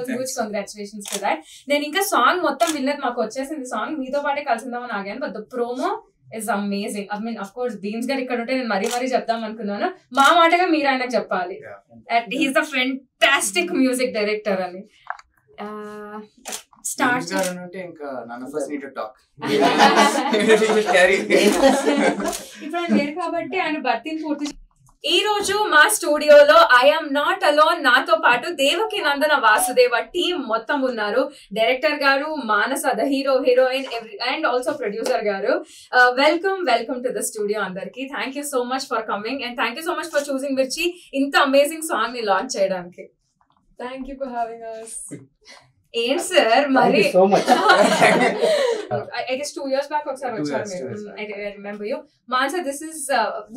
Huge congratulations to that. నేను ఇంకా song మొత్తం వినలేదు, మాకు వచ్చేసింది సాంగ్, మీతో పాటే కలిసిందామని ఆగాను. But the promo is amazing. I mean, of course, Beams గారు ఇక్కడ ఉంటే నేను మరీ చెప్దాం అనుకున్నాను. మా మాటగా మీరు ఆయనకు చెప్పాలి. He's a fantastic music director అని. స్టార్ట్ అంటే ఇంకా none of us need to talk. ఇప్పుడు ఆయన లేరు కాబట్టి ఆయన భర్తీని పూర్తి. ఈ రోజు మా స్టూడియోలో ఐఎమ్ నాట్ అలోన్, నాతో పాటు దేవకి నందన వాసుదేవ టీమ్ మొత్తం ఉన్నారు. డైరెక్టర్ గారు, Manasa the heroine and also producer గారు. వెల్కమ్ టు ద స్టూడియో అందరికి. Thank you so much for coming and thank you so much for choosing Mirchi ఇంత అమేజింగ్ సాంగ్ ని లాంచ్ చేయడానికి. Thank you for having us. ఏం sir మరి I guess 2 years back ఒకసారి వచ్చారు మీరు. I remember you. Mansa, this is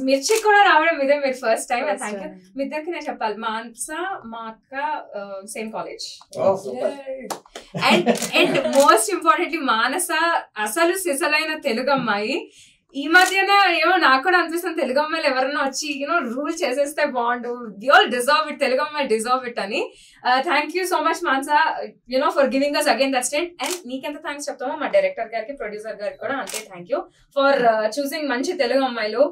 Mirchi కూడా రావడం ఇదే మీరు ఫస్ట్ టైం. Thank you. మీ ఇద్దరికి నేను చెప్పాలి, మాన్సా మా అక్క same college. And most importantly Manasa అసలు సిసలైన తెలుగు అమ్మాయి. ఈ మధ్యన ఏమో నాకు కూడా అనిపిస్తుంది తెలుగు అమ్మాయిలు ఎవరన్నా వచ్చి రూల్ చేసేస్తే బాగుండు, we all deserve it, Telugu అమ్మాయి డిజర్వ్ ఇట్ అని. Thank you so much Mansa for giving us again that stint. And నీకెంత థ్యాంక్స్ చెప్తామో మా డైరెక్టర్ గారికి, ప్రొడ్యూసర్ గారికి కూడా అంతే థ్యాంక్ యూ ఫర్ చూసింగ్ మంచి తెలుగు అమ్మాయిలు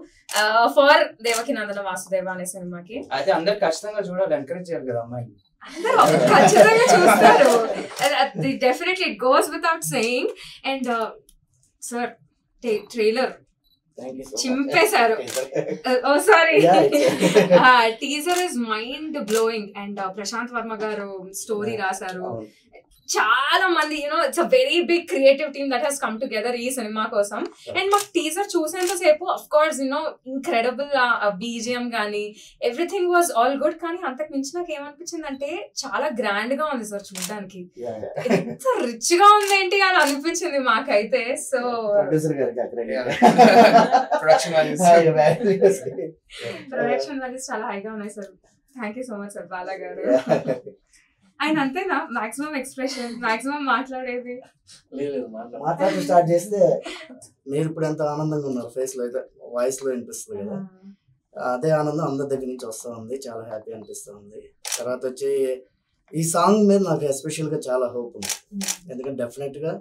ఫర్ దేవకి నందన వాసుదేవ అనే సినిమాకి. అయితే అందరు ఖచ్చితంగా చూడాలి, ఎంకరేజ్ చేయాలి కదా అమ్మాయిని. అందరూ ఖచ్చితంగా చూస్తారు. Definitely it goes without saying. And sir trailer చింపేశారు. Oh sorry, teaser is mind blowing. And Prashanth Varma garu story రాశారు. చాలా మంది it's a very big creative team that has come together ఈ సినిమా కోసం. అండ్ మాకు టీజర్ చూసేంత సేపు అఫ్ కోర్స్ ఇంక్రెడిబుల్ బీజిఎం కానీ ఎవ్రీథింగ్ వాజ్ ఆల్ గుడ్. కానీ అంతకు మించి నాకు ఏమనిపించింది అంటే చాలా గ్రాండ్ గా ఉంది సార్ చూడడానికి, ఎంత రిచ్ గా ఉంది ఏంటి అని అనిపించింది మాకైతే. సో ప్రొడక్షన్ వాల్యూస్ చాలా హైగా ఉన్నాయి sir. Thank you so much sir Bala గారు. ఆయన అంతేనా మాక్సిమం ఎక్స్ప్రెషన్, మాక్సిమం మాట్లాడేది? మాట్లాడి స్టార్ట్ చేస్తే మీరు ఇప్పుడు ఎంత ఆనందంగా ఉన్నారు, ఫేస్ లో అయితే వాయిస్ లో వినిపిస్తుంది కదా, అదే ఆనందం అందరి దగ్గర నుంచి వస్తూ ఉంది. చాలా హ్యాపీ అనిపిస్తూ ఉంది. తర్వాత వచ్చి ఈ సాంగ్ మీద నాకు ఎస్పెషల్ గా చాలా హోప్ ఉంది. ఎందుకంటే డెఫినెట్ గా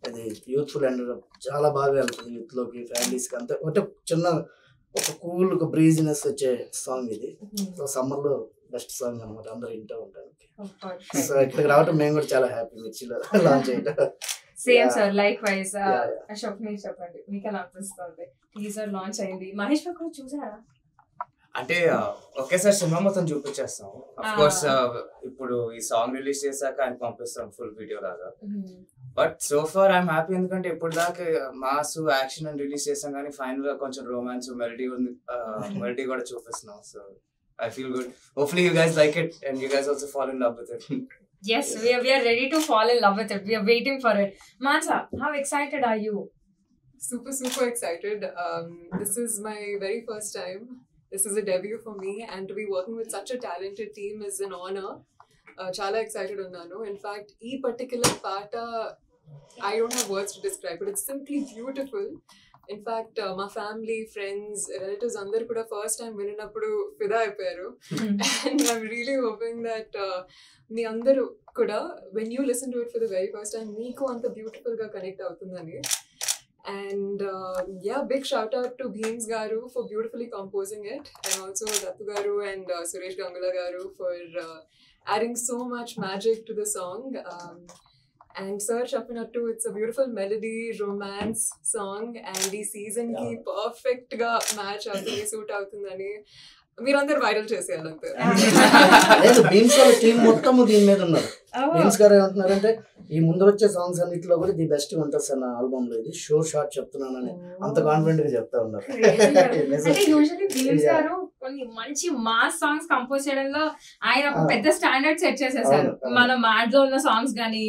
ఇది యూత్ఫుల్ అండ్ చాలా బాగా వెళ్తుంది యూత్ లోకి, ఫ్యామిలీస్ కి. అంతే అంటే చిన్న ఒక కూల్ ఒక బ్రీజినెస్ వచ్చే సాంగ్ ఇది. సో సమ్మర్ లో బెస్ట్ సాంగ్ అనమాట, అందరూ వింటూ ఉంటారు. సో ఇక్కడికి రావడం మేము కూడా చాలా హ్యాపీ మిర్చిలో లాంచ్ చేయడం. Same sir, like wise. Ashok మీరు చెప్పండి, మీకు ఎలా అనిపిస్తుంది? టీజర్ లాంచ్ అయింది, మహేష్ బాబు కూడా చూసారా? అంటే ఒకేసారి సినిమా మొత్తం చూపించేస్తాం. అఫ్ కోర్స్ ఇప్పుడు ఈ సాంగ్ రిలీజ్ చేశాక ఆయన పంపిస్తాం ఫుల్ వీడియో లాగా. But so far I'm happy, ఎందుకంటే ఇప్పుడు దాకా మాస్ యాక్షన్ అని రిలీజ్ చేసాం కానీ ఫైనల్ గా కొంచెం రొమాన్స్ మెలడీ ఉంది, మెలడీ కూడా చూపిస్తున్నాం. So I feel good. Hopefully you guys like it and you guys also fall in love with it. Yes, we are ready to fall in love with it. We are waiting for it. Mansa, how excited are you? Super excited. This is my very first time. This is a debut for me, and to be working with such a talented team is an honor. Chala excited unnanu. In fact, ee particular part I don't have words to describe, but it's simply beautiful. In fact, my family, friends, relatives అందరు కూడా first time విన్నప్పుడు ఫిదా అయిపోయారు. And I'm really hoping that మీ అందరూ కూడా when you listen to it for the very first time మీకు అంత beautiful గా కనెక్ట్ అవుతుందని. And yeah, big shout out to Beams garu for beautifully composing it, and also Dattu garu and Suresh Gangula garu for adding so much magic to the song. And sir చెప్పినట్టు it's a beautiful melody, romance song, and ఈ season కి perfect గా match అవుతుంది, suit అవుతుందని మీరందరూ viral చేసేయాలంతే. Beams గారు team మొత్తం దీని మీద ఉన్నారు. బీమ్స్ గారు ఏమంటున్నారంటే ఈ ముందు వచ్చే సాంగ్స్ అన్నిటిలో కూడా ది బెస్ట్ ఉంటుంది సార్ నా ఆల్బమ్ లో, ఇది షో షాట్ చెప్తున్నానని అంత కాన్ఫిడెంట్ గా చెప్తా ఉన్నారు. అంటే యూజువల్లీ బీమ్స్ గారు కొన్ని మంచి మాస్ సాంగ్స్ కంపోజ్ చేయడంలో ఆయన ఒక పెద్ద స్టాండర్డ్ సెట్ చేసేసారు. మన మ్యాడ్ లో ఉన్న సాంగ్స్ గానీ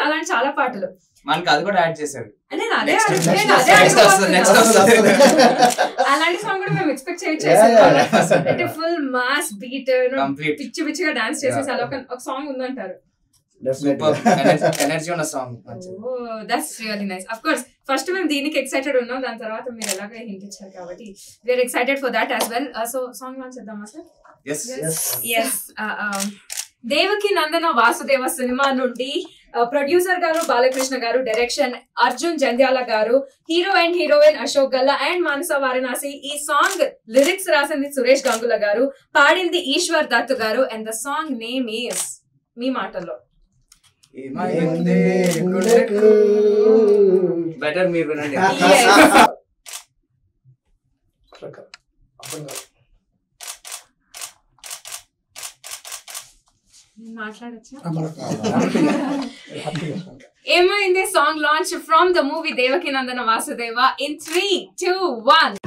అలాంటి చాలా పాటలు మనకి అది కూడా యాడ్ చేశారు. అలాంటి సాంగ్ కూడా మేము ఎక్స్పెక్ట్ చేయొచ్చు. అంటే ఫుల్ మాస్ బీట్ పిచ్చి పిచ్చిగా డాన్స్ చేసేసి అలా ఒక సాంగ్ ఉందంటారు. ఎనర్జీ ఉన్న song. That's really nice. Of course first మేము దీనికి ఎక్సైటెడ్ ఉన్నాం, దాని తర్వాత మీరు ఎలాగో హింట్ ఇచ్చారు కాబట్టి we're excited for that as well. So song launch చేద్దామా సార్? Yes. దేవకి నందన వాసుదేవ సినిమా నుండి ప్రొడ్యూసర్ గారు Balakrishna garu, direction Arjun Jandhyala garu, hero and heroine Ashok Galla and Manasa Varanasi. ఈ సాంగ్ లిరిక్స్ రాసింది సురేష్ గంగుల గారు, పాడింది Eshwar Dutt garu. And the song name is మీ మాటల్లో బెటర్ మీరు వినండి. మాట్లాడచ్చా? ఏమైంది song launch from the movie Devaki Nandana Vasudeva in 3, 2, 1.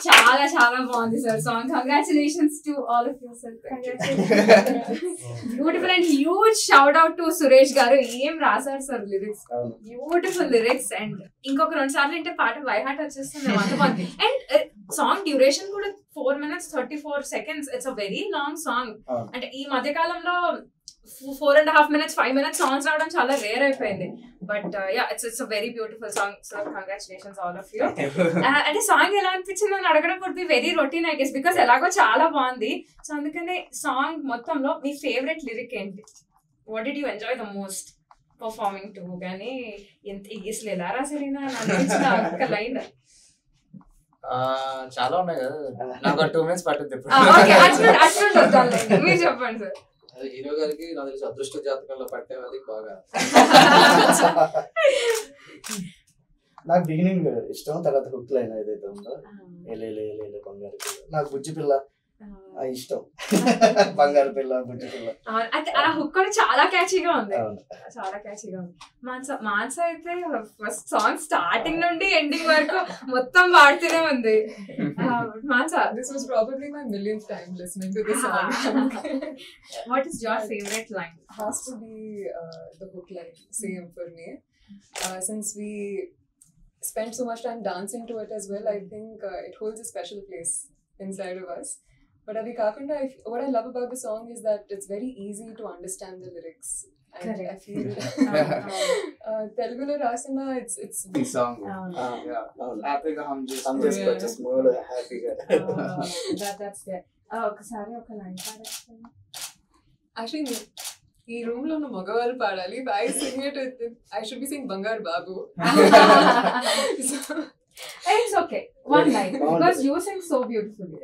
చాలా చాలా బాగుంది sir song. Congratulations to all of you sir. Beautiful and huge shout out to Suresh garu. ఏం రాశారు sir lyrics, beautiful lyrics. And ఇంకొక 2 సార్లు అంటే పాట బై హార్ట్ వచ్చేస్తుంది. అంత బాగుంది. అండ్ సాంగ్ డ్యూరేషన్ కూడా 4 minutes 34 seconds. It's a very long song. అంటే ఈ మధ్య కాలంలో 4.5 minutes 5 minutes సాంగ్స్ రావడం చాలా రేర్ అయిపోయింది. But yeah it's a very beautiful song sir. Congratulations all of you. అంటే సాంగ్ ఎలా అనిపించింది అని అడగడం కొద్ది very routine I guess, because ఎలాగో చాలా బాగుంది. సో అందుకనే సాంగ్ మొత్తంలో మీ ఫేవరెట్ లిరిక్ ఏంటి? What did you enjoy the most performing to? కానీ ఎంత అసలు ఎలా రాసారైనా అనిపించిన ఒక లైన్. చాలా ఉన్నాయి కదా, నాకు 2 minutes పట్టుద్ది. మీరు చెప్పండి సార్. హీరో గారికి నాకు తెలిసి అదృష్ట జాతకంలో పట్టేది బాగా. నాకు బిగినింగ్ ఇష్టం, తర్వాత హుక్ లైన్ ఏదైతే ఉందో ఏలే బంగారు పిల్ల, నాకు బుజ్జి పిల్ల ఇష్టం. బంగారు పిల్ల బుజ్జి పిల్ల ఆ హుక్ కూడా చాలా క్యాచీగా ఉంది, చాలా క్యాచీగా ఉంది. మాన్స అయితే ఫస్ట్ సాంగ్ స్టార్టింగ్ నుండి ఎండింగ్ వరకు మొత్తం పాడుతూనే ఉంది. మాన్స, this was probably my millionth time listening to this song. What is your favorite line? Has to be the hook line. Same for me. Since we spent so much time dancing to it as well, I think it holds a special place inside of us. But Avi Kakunda, what I love about the song is that it's very easy to understand the lyrics. And Correct. I feel Telugulo Rasana, it's the song. హ్యాపీగా హమ్ just మూడు హ్యాపీగా. That's there. ఒకసారి ఒక line పాడొచ్చు. Actually, ఈ room లో ఉన్న మగవాళ్ళు పాడాలి. I sing it, I should be singing Bangar Babu. It's okay. One line. Because you sing so beautifully.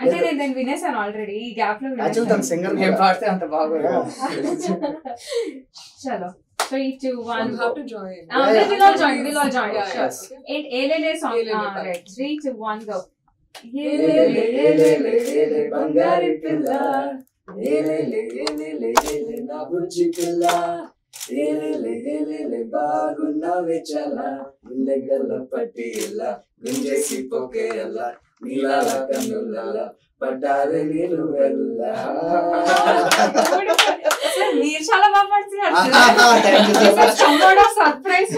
అంటే నేను వినేసాను ఆల్రెడీ. ఈ గ్యాప్ లో ఏం పాడితే అంత బాగా. చలో 3, 2, 1 You have to join. We'll all join. Yeah, Sure. yes. And Elele song. Right. 3, 2, 1 go. Elele బంగారి పిల్ల, elele నా బుజ్జి పిల్ల, elele బాగున్నావే చాలా, గుండెగల్ల పట్టి ఇలా గుంజేసి పోకేలా, నీలాల కన్నుల పడ్డారే నీరు వెళ్ళ. మీరు చాలా బాగా పాడుతున్నారు. సర్ప్రైజ్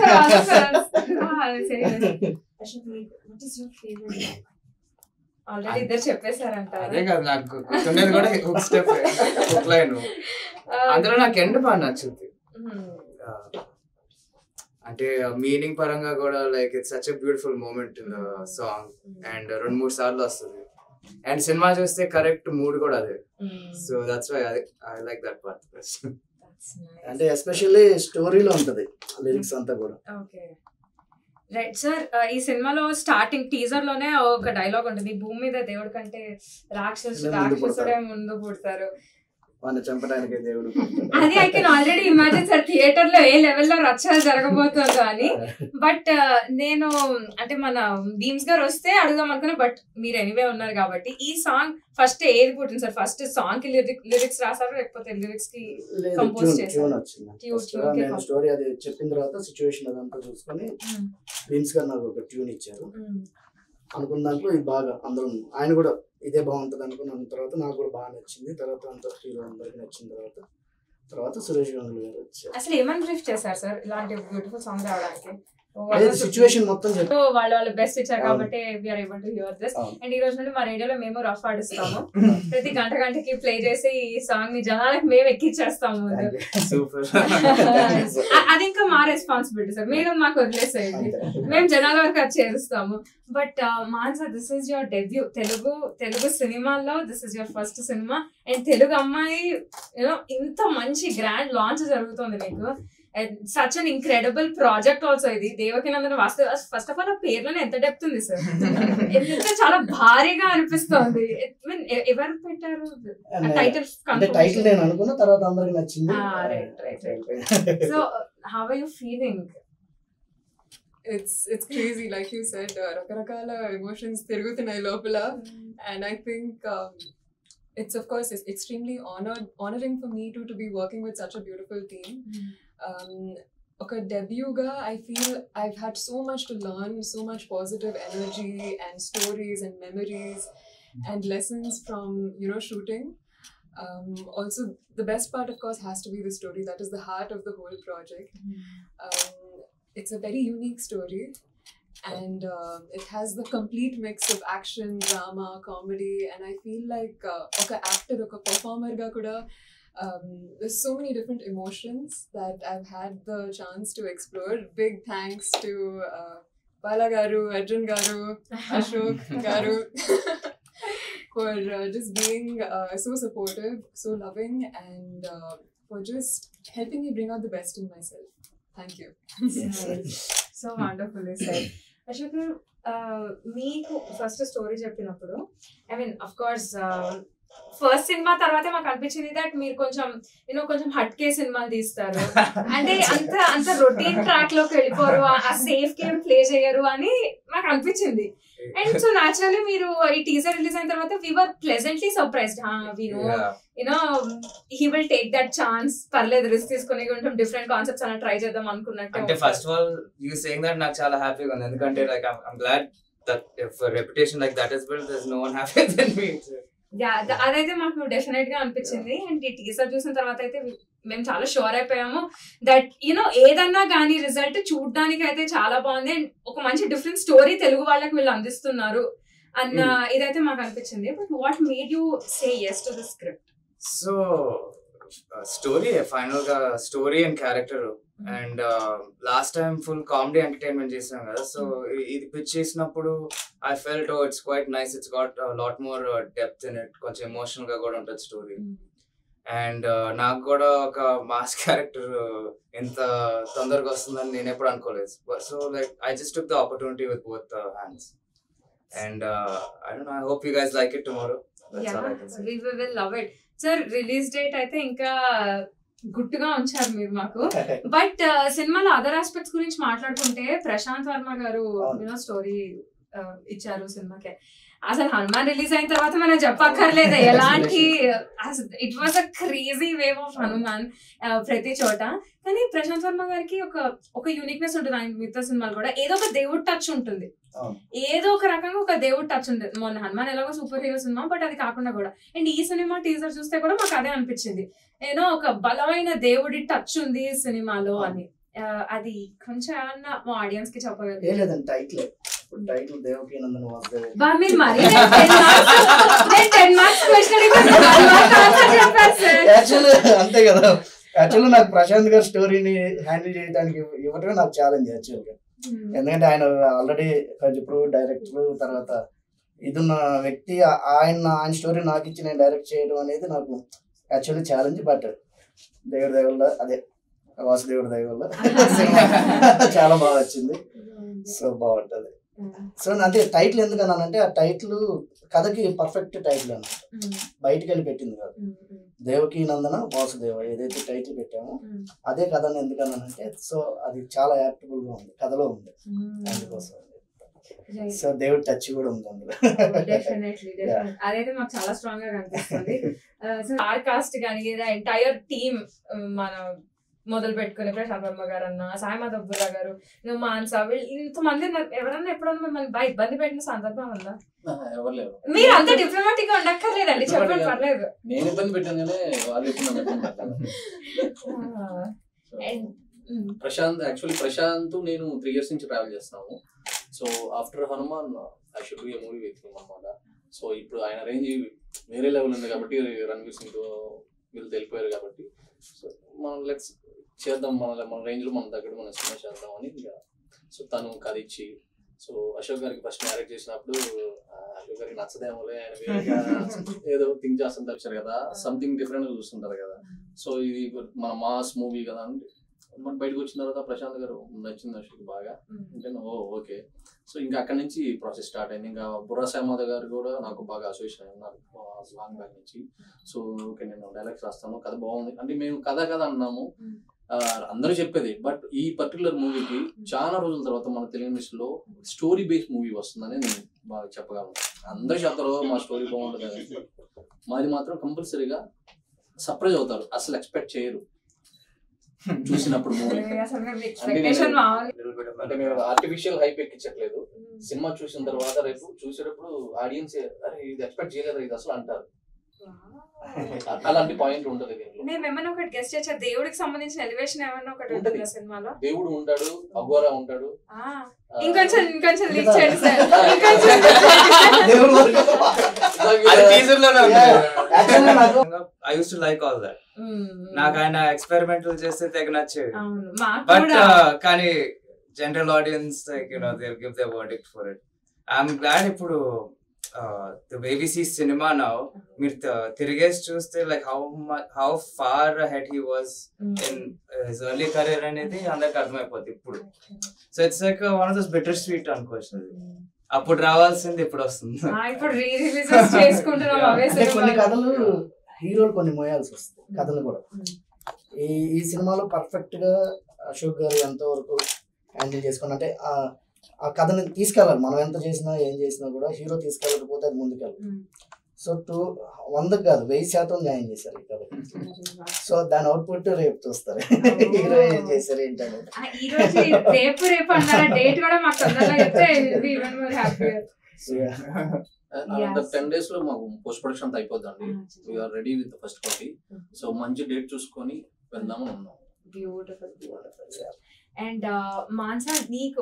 ఆల్రెడీ ఇద్దరు చెప్పేశారంట. అదే కదా నాకు గుర్తుండేది కూడా హుక్ స్టెప్, హుక్ లైన్. అందులో నాకు ఎండ్ బాగా నచ్చుద్ది. అంటే మీనింగ్ పరంగా కూడా like it's such a beautiful moment in the song. And 2-3 సార్లు వస్తుంది. అండ్ సినిమా చూస్తే కరెక్ట్ మూడ్ కూడా అదే. So that's why I like that part best. అంటే ఎస్పెషల్లీ స్టోరీలో ఉంటది లిరిక్స్ అంతా కూడా. Okay right sir. ఈ సినిమాలో స్టార్టింగ్ టీజర్ లోనే ఒక డైలాగ్ ఉంటుంది, భూమి మీద దేవుడి కంటే రాక్షసుడే ముందు పుడతారు, వాడిని చంపడానికి దేవుడు. అది I can already imagine sir theatre లో ఏ లెవెల్లో రచ్చలు జరగబోతుందో అని. బట్ నేను అంటే మన భీమ్స్ గారు వస్తే అడుగుదాం అనుకున్నా, బట్ మీరు ఎనీవే ఉన్నారు కాబట్టి ఈ సాంగ్ ఫస్ట్ ఏది పుట్టింది సార్? ఫస్ట్ సాంగ్ కి లిరిక్స్ రాసారా లేకపోతే లిరిక్స్ కి కంపోజ్ చేశారా? నేను స్టోరీ అది చెప్పిన తర్వాత సిచ్యువేషన్ అదంతా చూసుకొని భీమ్స్ గారు నాకు ఒక ట్యూన్ ఇచ్చారు. అనుకున్న దాంట్లో ఇది బాగా అందరం, ఆయన కూడా ఇదే బాగుంటుంది అనుకున్న తర్వాత నాకు కూడా బాగా నచ్చింది. తర్వాత అంత హీరో అందరికి నచ్చిన తర్వాత సురేష్ గంగులు గారు వచ్చారు. అసలు ఏమని బ్రీఫ్ చేశారు సార్ ఇలాంటి బ్యూటిఫుల్ సాంగ్ రావడానికి? సిచ్యువేషన్ మొత్తం వాళ్ళు బెస్ట్ ఇచ్చారు కాబట్టి we're able to hear this. And ఈ రోజు నుండి మా రేడియోలో మేము రఫ్ ఆడిస్తాము. ప్రతి గంటకి ప్లే చేసి ఈ సాంగ్ ని జనాలకు మేము ఎక్కిచ్చేస్తాము. అది ఇంకా మా రెస్పాన్సిబిలిటీ సార్, మీరు మాకు వదిలేసేయండి, మేము జనాల వరకు అది చేరుస్తాము. But Mansa, this is your debut Telugu సినిమాల్లో. This is your first cinema. And Telugu అమ్మాయి యూనో ఇంత మంచి గ్రాండ్ లాంచ్ జరుగుతుంది మీకు. Such an incredible project also ఇది. దేవకినందన వాస్తవ ఫస్ట్ ఆఫ్ ఆల్ ఆ పేర్లోనే ఎంత డెప్త్ ఉంది సార్, ఎంత చాలా భారీగా అనిపిస్తుంది. ఎవరు పెట్టారు టైటిల్? టైటిల్ నేను అనుకున్న తర్వాత అందరికి నచ్చింది. So how are you feeling? It's crazy, like you said, రకరకాల ఎమోషన్స్ తిరుగుతున్నాయి లోపల. And I think it's of course it's extremely honoring for me to be working with such a beautiful team. Okay, debut ga I feel I've had so much to learn, so much positive energy and stories and memories and lessons from shooting. Also the best part of course has to be the story. That is the heart of the whole project. It's a very unique story. And it has the complete mix of action, drama, comedy, and I feel like oka actor, oka performer ga kuda there's so many different emotions that I've had the chance to explore. Big thanks to Bala garu, Arjun garu, Ashok garu for just being so supportive, so loving, and for just helping me bring out the best in myself. Thank you. So wonderfully said. Ashok, మీకు first story చెప్పినప్పుడు I mean of course first cinema తర్వాత మాకు అనిపించింది that మీరు కొంచెం హట్కే సినిమాలు తీస్తారు, అంటే అంత రొటీన్ ట్రాక్ లోకి వెళ్ళిపోరు, ఆ సేఫ్ గేమ్ ప్లే చేయరు అని మాకు అనిపించింది. అండ్ సో న్యాచురల్లీ మీరు ఈ టీజర్ రిలీజ్ అయిన తర్వాత we were pleasantly surprised. He will take that chance, పర్లేదు రిస్క్ తీసుకుని కొంచెం డిఫరెంట్ కాన్సెప్ట్స్ అలా ట్రై చేద్దాం అనుకున్నట్టు. అంటే first of all you saying that నాకు చాలా హ్యాపీగా ఉంది, ఎందుకంటే like I'm glad that if reputation like that is built there is no one happier than me. అదైతే మాకు డెఫినెట్ గా అనిపించింది. అండ్ ఈ టీజర్ చూసిన తర్వాత అయితే మేము చాలా షూర్ అయిపోయాము దట్ ఏదన్నా కానీ రిజల్ట్ చూడడానికి అయితే చాలా బాగుంది అండ్ ఒక మంచి డిఫరెంట్ స్టోరీ తెలుగు వాళ్ళకి వీళ్ళు అందిస్తున్నారు అన్న ఇదైతే మాకు అనిపించింది. But what made you say yes to the script? So story final గా story and character. And last time full comedy entertainment చేసాం కదా, సో ఇది పిచ్ చేసినప్పుడు I felt it's quite nice, it's got lot more depth in it, కొంచెం emotional గా కూడా ఉంటుంది story. And నాకు కూడా ఒక మాస్ క్యారెక్టర్ ఎంత తొందరగా వస్తుందని నేను ఎప్పుడు అనుకోలేదు. So like I just took the opportunity with both hands and I don't know, I hope you guys like it tomorrow. That's all I can say. We will love it. Sir release date అయితే ఇంకా గుట్టుగా ఉంచారు మీరు మాకు. But సినిమాలో other aspects గురించి మాట్లాడుకుంటే Prashanth Varma garu story ఇచ్చారు సినిమాకి. అసలు హనుమాన్ రిలీజ్ అయిన తర్వాత మనం చెప్పక్కర్లేదు ఎలాంటి, it was a crazy wave of Hanuman ప్రతి చోట. కానీ ప్రశాంత్ వర్మ గారికి ఒక యూనిక్నెస్ ఉంటుంది ఆయన మిగతా సినిమాలు కూడా. ఏదో ఒక దేవుడు టచ్ ఉంటుంది, ఏదో ఒక రకంగా ఒక దేవుడు టచ్ ఉంటుంది. మొన్న హనుమాన్ ఎలాగో సూపర్ హీరో సినిమా, బట్ అది కాకుండా కూడా అండ్ ఈ సినిమా టీజర్ చూస్తే కూడా మాకు అదే అనిపించింది, ఏదో ఒక బలమైన దేవుడి టచ్ ఉంది ఈ సినిమాలో అని. అది కొంచెం ఏమన్నా మా ఆడియన్స్ కి చెప్పగలరు? టైటిల్ దేవకీ నందన వాసుదేవ. అంతే కదా. యాక్చువల్లీ నాకు ప్రశాంత్ గారి స్టోరీని హ్యాండిల్ చేయడానికి ఇవ్వటమే నాకు ఛాలెంజ్ యాక్చువల్గా. ఎందుకంటే ఆయన ఆల్రెడీ ప్రూవ్ డైరెక్టర్, తర్వాత ఇదున్న వ్యక్తి, ఆయన స్టోరీ నాకు ఇచ్చి నేను డైరెక్ట్ చేయడం అనేది నాకు యాక్చువల్లీ ఛాలెంజ్. బట్ దేవుడి దయ వల్ల, అదే వాసుదేవుడి దయ వల్ల చాలా బాగా వచ్చింది. సో బాగుంటది. సో అంటే టైటిల్ ఎందుకన్నానంటే ఆ టైటిల్ కథకి పర్ఫెక్ట్ టైటిల్ అన్నమాట, బయటికి వెళ్ళి పెట్టింది కాదు. దేవకీ నందన వాసుదేవ ఏదైతే టైటిల్ పెట్టామో అదే కథను ఎందుకన్నానంటే సో అది చాలా యాప్టబుల్ గా ఉంది, కథలో ఉంది, అందుకోసం. సో దేవుడి టచ్ కూడా ఉంది అందులో. అదైతే మాకు చాలా స్ట్రాంగ్ గా కనిపిస్తుంది. కాస్ట్ కానీ ఎంటైర్ టీమ్ మన మొదలు పెట్టుకుని ప్రశాంత్ వర్మ గారు అన్న, సాయి మాధవ్ గారు, మాన్సా, ఇంతమంది ఎవరన్నా ఎప్పుడన్నా మిమ్మల్ని ఇబ్బంది పెట్టిన సందర్భం ఉందా? మీరు అంత డిప్లొమాటిక్ గా ఉండక్కర్లేదండి, చెప్పండి పర్లేదు. నేను ఇబ్బంది పెట్టాను. ప్రశాంత్ నేను 3 years నుంచి ట్రావెల్ చేస్తున్నాము. So after Hanuman I should be a movie with him అన్నమాట. సో ఇప్పుడు ఆయన రేంజ్ వేరే లెవెల్ ఉంది కాబట్టి, రణ్వీర్ సింగ్ తో వీళ్ళు తెలిపోయారు కాబట్టి, సో మనం లెట్స్ చేద్దాం, మన రేంజ్ లో మన దగ్గర మనం సినిమా చేద్దాం అని. సో తను కథ ఇచ్చి, సో అశోక్ గారికి ఫస్ట్ మ్యారేజ్ చేసినప్పుడు అశోక్ గారికి నచ్చదేమోలే, ఆయన ఏదో థింక్ చేస్తుంటారు వచ్చారు కదా, సంథింగ్ డిఫరెంట్ గా చూస్తుంటారు కదా. సో ఇది మన మాస్ మూవీ కదా అని మన బయటకు వచ్చిన తర్వాత ప్రశాంత్ గారు నచ్చింది అశోక్ బాగా అంటే ఓకే. సో ఇంకా అక్కడి నుంచి ప్రాసెస్ స్టార్ట్ అయింది. ఇంకా బుర్రా సామాధ గారు కూడా నాకు బాగా అసోసియేషన్ అయి ఉన్నారు లాంగ్ బ్యాక్ నుంచి. సో ఓకే నేను డైలాగ్స్ రాస్తాను, కథ బాగుంది అంటే మేము కథ అన్నాము అందరూ చెప్పేది. బట్ ఈ పర్టికులర్ మూవీకి చాలా రోజుల తర్వాత మన తెలుగు ఇండస్ట్రీలో స్టోరీ బేస్డ్ మూవీ వస్తుందని నేను బాగా చెప్పగలను. అందరూ చెప్తారు మా స్టోరీ బాగుంటుంది, మాది మాత్రం కంపల్సరీగా సర్ప్రైజ్ అవుతారు, అసలు ఎక్స్పెక్ట్ చేయరు చూసినప్పుడు మూవీ. అంటే మేము ఆర్టిఫిషియల్ హైప్ ఎక్కించట్లేదు. సినిమా చూసిన తర్వాత రేపు చూసేటప్పుడు ఆడియన్స్ అరే ఇది ఎక్స్పెక్ట్ చేయలేదు ఇది అసలు అంటారు. అలాంటి పాయింట్ ఉంటది దీంట్లో. ఒకటి గెస్ట్ చేసా, దేవుడికి సంబంధించిన ఎలివేషన్ ఏమన్నా ఒకటి ఉంటుంది సినిమాలో. దేవుడు ఉంటాడు, అఘోరా ఉంటాడు. ఇంకొంచెం లీక్ చేయండి sir. I used to like all that. నాకు ఆయన ఎక్స్పెరిమెంటల్ చేస్తే తెగ నచ్చేది. బట్ కానీ general audience like they'll give their verdict for it. I'm glad ఇప్పుడు the way we see cinema now, మీరు తిరిగేసి చూస్తే like how far ahead he was in his early career అనేది అందరికి అర్థమైపోతుంది ఇప్పుడు. So it's like one of those bitter sweet అనుకోవచ్చు. అప్పుడు రావాల్సింది ఇప్పుడు వస్తుంది. కొన్ని కథలు హీరోలు కొన్ని మోయాల్సి వస్తుంది, కథలు కూడా. ఈ సినిమాలో పర్ఫెక్ట్ గా అశోక్ గారు ఎంతవరకు హ్యాండిల్ చేసుకుని అంటే ఆ కథని తీసుకెళ్ళాలి. మనం ఎంత చేసినా ఏం చేసినా కూడా హీరో తీసుకెళ్ళకపోతే అది ముందుకెళ్ళాలి. సో 100 కాదు 1000% న్యాయం చేశారు ఈ కథ. సో దాని అవుట్పుట్ రేపు చూస్తారు హీరో ఏం చేశారు ఏంటనేది. 10 days లో మాకు పోస్ట్ ప్రొడక్షన్ అంతా అయిపోద్దండి. We're ready with first copy. So మంచి డేట్ చూసుకొని వెళ్దామని ఉన్నాం. బ్యూటిఫుల్. అండ్ మాన్సా, నీకు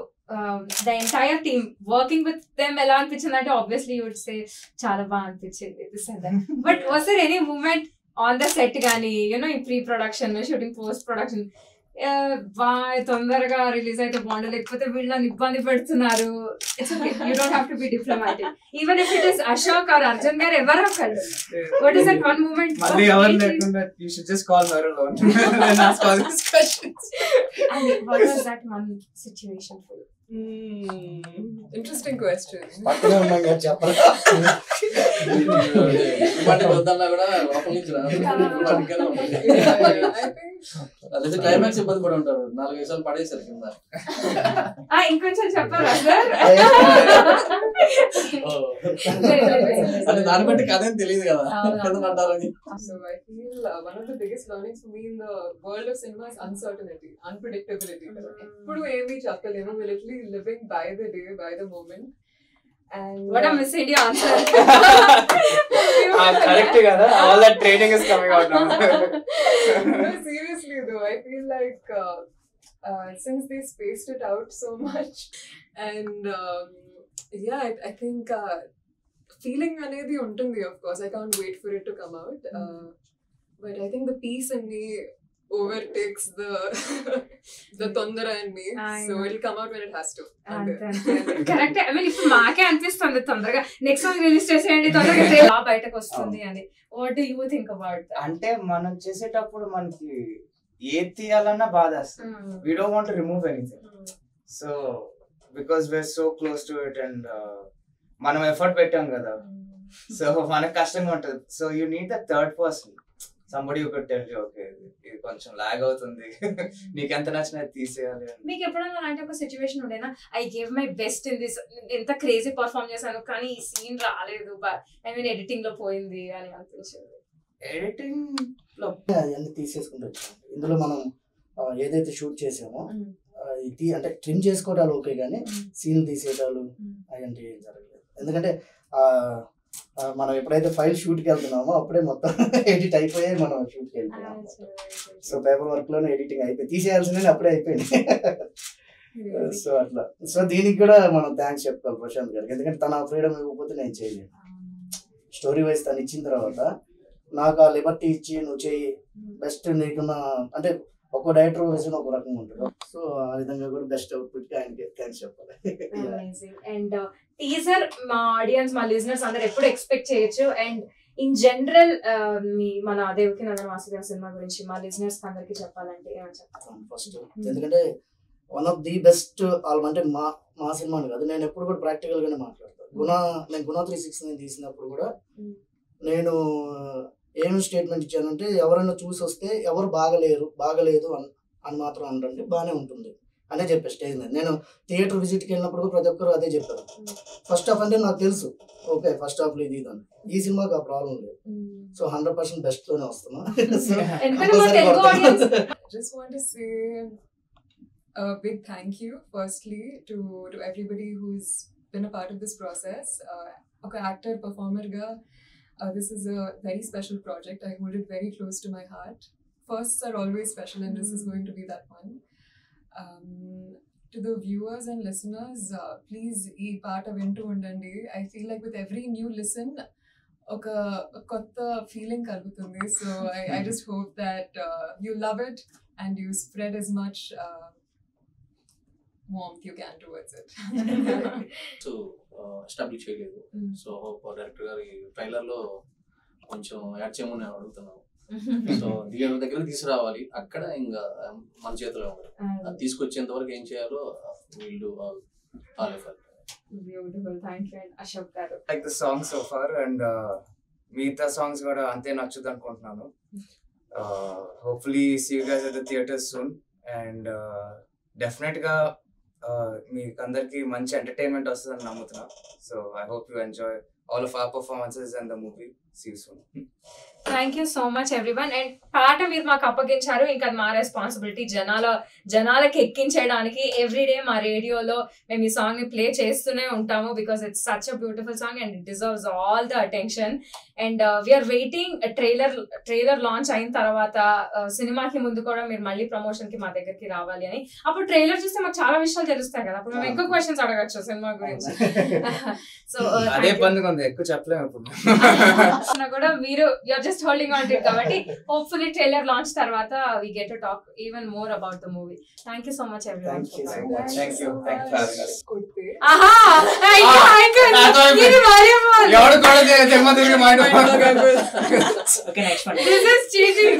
the entire team working with them ఎలా అనిపించింది అంటే ఆబ్వియస్లీ యూ వుడ్ సే చాలా బాగా అనిపించింది. But was there any moment on the set గానీ ఈ pre production, shooting, post production తొందరగా రిలీజ్ అయితే బాగుండదు, లేకపోతే వీళ్ళని ఇబ్బంది పెడుతున్నారు. You don't have to be diplomatic. Even if it is Ashok or Arjun garu ఎవరో ఒకళ్ళు. What is that one moment? మళ్ళీ ఎవరు లేకుండా you should just call her alone and ask all these questions. And what was that one situation for you? Interesting question. పక్కనే ఉన్నాం కదా చెప్పరా. వద్దన్నా కూడా లోపల నుంచి అదే క్లైమాక్స్ ఇబ్బంది పడి ఉంటారు, 4-5 సార్లు పడేసారు కింద. ఇంకొంచెం చెప్పరా సార్? అంటే దాన్ని బట్టి కథ ఏం తెలియదు కదా కింద పడ్డారని. So I feel one of the biggest learnings for me in the world of cinema is uncertainty, unpredictability. ఎప్పుడు ఏమీ చెప్పలేము. We're literally living by the day, by the moment. And what a misleading answer. Correct kada, all that training is coming out now. No, seriously though, I feel like since they spaced it out so much, and yeah, I think feeling anedi untundi. Of course, I can't wait for it to come out. But I think the peace in me overtakes the tondara in me. So it'll come out when it has to. Correct. I mean, ఇప్పుడు మాకే అనిపిస్తుంది తొందరగా next song release చేసేయండి, తొందరగా బయటకు వస్తుంది అని. What do you think about that? అంటే మనం చేసేటప్పుడు మనకి ఏది తీయాలన్నా బాధ వస్తుంది. We don't want to remove anything. So because we're so close to it and మనం ఎఫర్ట్ పెట్టాం కదా, సో మనకు కష్టంగా ఉంటుంది. So you need the third person, somebody who could tell you, okay, ఇది కొంచెం లాగ్ అవుతుంది, నీకు ఎంత నచ్చినా తీసేయాలి. మీకు ఎప్పుడైనా అలాంటి ఒక సిచ్యువేషన్ ఉండేనా? I gave my best in this, ఎంత క్రేజీ పర్ఫార్మ్ చేశాను కానీ ఈ సీన్ రాలేదు, ఐ మీన్ ఎడిటింగ్ లో పోయింది అని అనిపించింది? ఎడిటింగ్ లో అవన్నీ తీసేసుకుంటూ వచ్చాము. ఇందులో మనం ఏదైతే షూట్ చేసామో ఇది అంటే ట్రిమ్ చేసుకోవటాలు ఓకే, కానీ సీన్ తీసేయటాలు అవంటే ఏం జరగలేదు. ఎందుకంటే మనం ఎప్పుడైతే ఫైల్ షూట్కి వెళ్తున్నామో అప్పుడే మొత్తం ఎడిట్ అయిపోయి మనం షూట్కి వెళ్ళిపోయాం. సో పేపర్ వర్క్ లోనే ఎడిటింగ్ అయిపోయి, తీసేయాల్సిందని అప్పుడే అయిపోయింది. సో అట్లా. సో దీనికి కూడా మనం థ్యాంక్స్ చెప్పుకోవాలి ప్రశాంత్ గారికి, ఎందుకంటే తన ఫ్రీడమ్ ఇవ్వకపోతే నేను చేయలేను. స్టోరీ వైజ్ తను ఇచ్చిన తర్వాత నాకు ఆ లిబర్టీ ఇచ్చి నువ్వు చెయ్యి బెస్ట్ నీకున్న, అంటే ఒక్కో డైరెక్టర్ విజన్ ఒక రకంగా ఉంటుంది. సో ఆ విధంగా కూడా బెస్ట్ అవుట్పుట్ కి ఆయనకి థ్యాంక్స్ చెప్పాలి. అండ్ టీజర్ మా ఆడియన్స్, మా లిజనర్స్ అందరు ఎప్పుడు ఎక్స్పెక్ట్ చేయొచ్చు? అండ్ ఇన్ జనరల్ మన దేవకి నందన వాసుదేవ సినిమా గురించి మా లిజనర్స్ అందరికి చెప్పాలంటే ఏమని చెప్తాను? ఫస్ట్ ఎందుకంటే one of the best album, అంటే మా సినిమాని కాదు, నేను ఎప్పుడు కూడా ప్రాక్టికల్ గానే మాట్లాడతాను. నేను గుణ 360 తీసినప్పుడు కూడా నేను ఏమి స్టేట్మెంట్ ఇచ్చానంటే, ఎవరైనా చూసి వస్తే ఎవరు బాగలేదు అని మాత్రం అంటండి, బాగానే ఉంటుంది అనే చెప్పాను స్టేజ్ మీద. నేను థియేటర్ విజిట్కి వెళ్ళినప్పుడు ప్రతి ఒక్కరు అదే చెప్పారు. ఫస్ట్ హాఫ్ అంటే నాకు తెలుసు, ఓకే ఫస్ట్ హాఫ్ లో ఇది అని. ఈ సినిమాకి ఆ ప్రాబ్లం లేదు. సో 100% బెస్ట్ లోనే వస్తున్నా. Just want to say a big thank you firstly to everybody who's been a part of this process. Okay, actor, performer ga, this is a very special project. I hold it very close to my heart. Firsts are always special and this is going to be that one. To the viewers and listeners, please ee paata vintu undandi. I feel like with every new listen oka kotta feeling kalugutundi. So I just hope that you love it and you spread as much warmth you can towards it. So establish చేయలేదు. So director గారి trailer లో కొంచెం add చేయమని అడుగుతున్నాను. So theatre దగ్గర తీసుకురావాలి, అక్కడ ఇంకా మన చేతిలో ఉంది. అది తీసుకొచ్చేంత వరకు ఏం చేయాలో వీళ్ళు beautiful. Thank you Ashok garu. Like the song so far and మిగతా సాంగ్స్ కూడా అంతే నచ్చుద్ది అనుకుంటున్నాను. Hopefully see you guys at the theatres soon and definite గా మీకు అందరికి మంచి ఎంటర్టైన్మెంట్ వస్తుందని నమ్ముతున్నా. So I hope you enjoy all of our performances and the movie. See you soon. Thank you so much everyone. And పాట మీరు మాకు అప్పగించారు, ఇంకా మా రెస్పాన్సిబిలిటీ జనాలకి ఎక్కించడానికి ఎవ్రీడే మా రేడియోలో మేము ఈ సాంగ్ ని ప్లే చేస్తూనే ఉంటాము. Because it's such a beautiful song and it deserves all the attention. And we're waiting trailer launch అయిన తర్వాత సినిమాకి ముందు కూడా మీరు మళ్ళీ ప్రమోషన్ కి మా దగ్గరికి రావాలి అని. అప్పుడు ట్రైలర్ చూస్తే మాకు చాలా విషయాలు తెలుస్తాయి కదా, అప్పుడు మేము ఎక్కువ క్వశ్చన్స్ అడగచ్చు సినిమా గురించి. సో అదే పండుగ ఉంది, ఎక్కువ చెప్పలేము ఇప్పుడు. కూడా మీరు you're just holding on to it కాబట్టి hopefully trailer launch తర్వాత we get to talk even more about the movie. Thank you so much everyone. Thank you so much. Thank you for having us. ఆహా ఇది మరి ఎవడు కూడా జన్మ తిరిగి mind Okay, next one. this is cheating.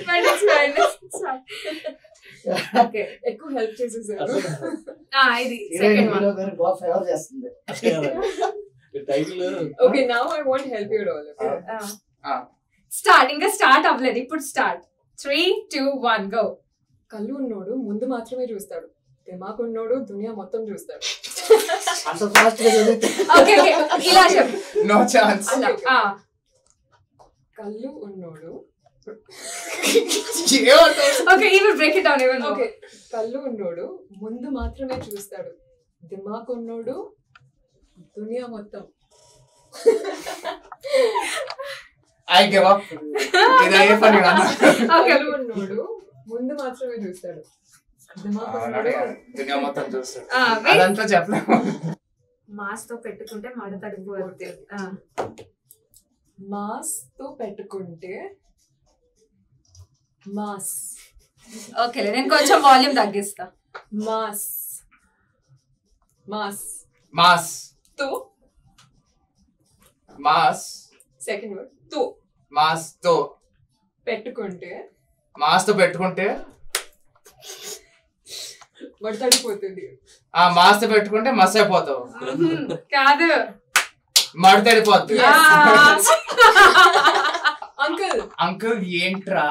But it's fine. It's fine. Okay. ఎక్కువ help చేసేసారు. ఇది second one. బాగా ఫేవర్ చేస్తుంది. Title Okay, now I won't help you at all. Okay. Start ఇంకా స్టార్ట్ అవ్వలేదు ఇప్పుడు స్టార్ట్ 3 2 1 గో. కళ్ళు ఉన్నోడు ముందు మాత్రమే చూస్తాడు, దిమాకు ఉన్నోడు దునియా మొత్తం చూస్తాడు. అంత ఫాస్ట్ గా చదివితే ఓకే ఓకే ఇలా చెప్పు. No chance. కళ్ళు ఉన్నోడు okay even break it down even more. Okay, కళ్ళు ఉన్నోడు ముందు మాత్రమే చూస్తాడు, దిమాకు ఉన్నోడు దునియా మొత్తం. I give up. ఇది అయ్యే పని కాదు. కళ్ళు ఉన్నోడు ముందు మాత్రమే చూస్తాడు, దిమాకు ఉన్నోడు దునియా మొత్తం చూస్తాడు. wait. అదంతా చెప్పలేము. మాస్ తో పెట్టుకుంటే మడ తడిపోతే. మాస్ తో పెట్టుకుంటే మాస్. ఓకే నేను కొంచెం వాల్యూమ్ తగ్గిస్తా. మాస్ మాస్ మాస్ తో మాస్ సెకండ్ వర్డ్ తో మాస్ తో పెట్టుకుంటే మాస్ తో పెట్టుకుంటే మడతడిపోతుంది. ఆ మాస్ తో పెట్టుకుంటే మస్ అయిపోతావు. కాదు మడతడిపోద్ది. అంకుల్ అంకుల్ ఏంట్రా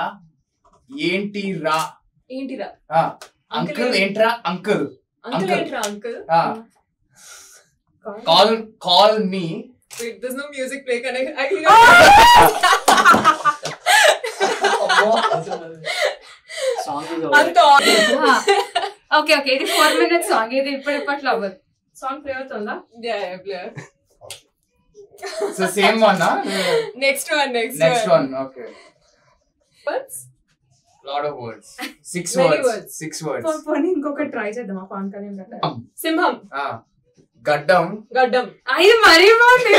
ఏంటిరా. ఏంటిరా అంకుల్ ఏంట్రా అంకుల్. Uncle Uncle. ఏంటిరా uncle. Call me. Wait, there's no music play. Can I hear? Song is అంత over. ఓకే ఓకే ఇది 4 minutes సాంగ్. ఇది ఇప్పట్లో అవ్వదు. సాంగ్ ప్లే అవుతుందా? yeah, play. So same one. Next one. Next one. Okay. Words? Lot of words. 6 Many words. words. 6 words. పోనీ ఇంకొక try చేద్దామా పవన్ కళ్యాణ్ గారు? సింహం. గడ్డం. గడ్డం. ఇది మరీ బాగుంది.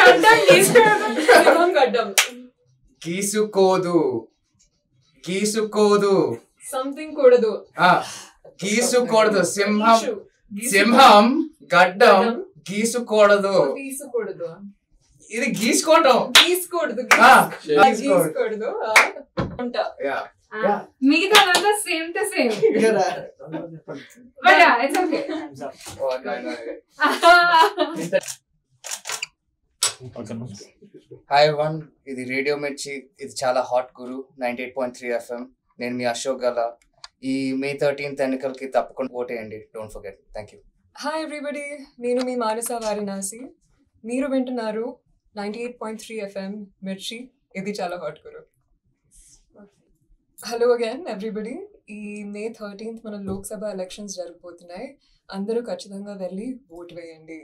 గడ్డం తీసుకోదు. సింహం గడ్డం. గీసుకోదు. గీసుకోదు. సంథింగ్ కూడదు. గీసుకోకూడదు. సింహం. Issue. సింహం గడ్డం గడ్డం. గీసుకోకూడదు. తీసుకోకూడదు. ఇది గీసుకోవటం. తీసుకోకూడదు. గీసుకోకూడదు. తీసుకోకూడదు. ఉంటా. Yeah. మిగతా same to same. But it's okay. Hi one, ఇది రేడియో మిర్చి. ఇది చాలా హాట్ గురు 98.3 FM. నేను మీ అశోక్ గల. ఈ May 13th ఎన్నికలకి తప్పకుండా ఓటేయండి. Don't forget. Thank you. Hi everybody, నేను మీ మానస వారణాసి. మీరు వింటున్నారు 98.3 FM మిర్చి. ఇది చాలా హాట్ గురు. Hello again everybody. ఈ May 13th మన లోక్సభ ఎలక్షన్స్ జరగబోతున్నాయి. అందరూ ఖచ్చితంగా వెళ్ళి ఓటు వేయండి.